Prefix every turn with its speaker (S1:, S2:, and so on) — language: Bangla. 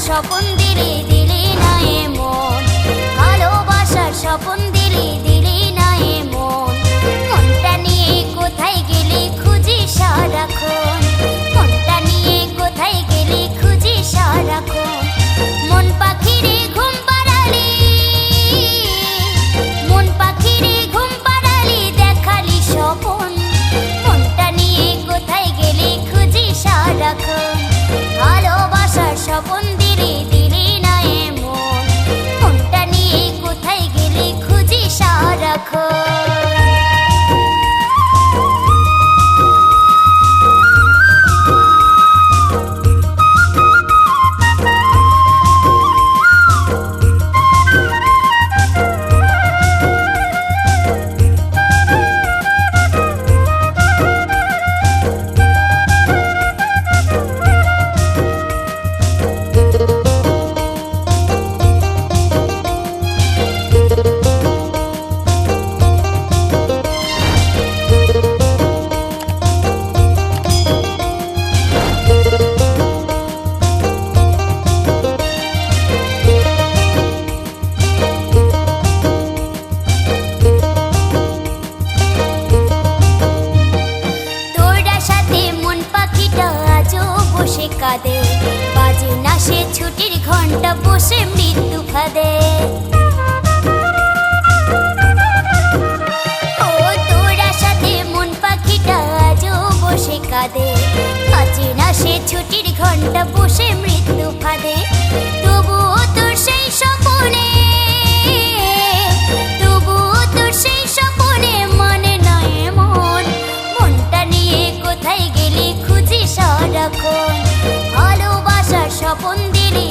S1: স্বপন দিলি দিলি না এমন, ভালোবাসার স্বপন দিলি দিলি না এমন। মনটা নিয়ে কোথায় গেলি খুঁজি সারাক্ষণ, মনটা নিয়ে কোথায় গেলি খুঁজি সারাক্ষণ। মন পাখিরে ঘুম পাড়ালি, মন পাখিরে ঘুম পাড়ালি দেখালি স্বপন। মনটা নিয়ে কোথায় গেলি খুঁজি সারাক্ষণ, ভালোবাসার স্বপন দিলি দিলি না এমন। মনটা নিয়ে কোথায় গেলি খুঁজি সারাক্ষণ। কাঁদে বাজে না সে ছুটির ঘন্টা বসে মৃত্যু ফাঁদে। ও তোর আশাতে মন পাখিটা আজও বসে কাঁদে, বাজে না সে ছুটির ঘন্টা বসে মৃত্যু ফাঁদে। তবুও তোর সেই স্বপনে, তবুও তোর সেই স্বপনে মানে না এমন। মনটা নিয়ে কোথায় গেলি খুঁজি সারাক্ষণ, ভালোবাসার স্বপন দিলি।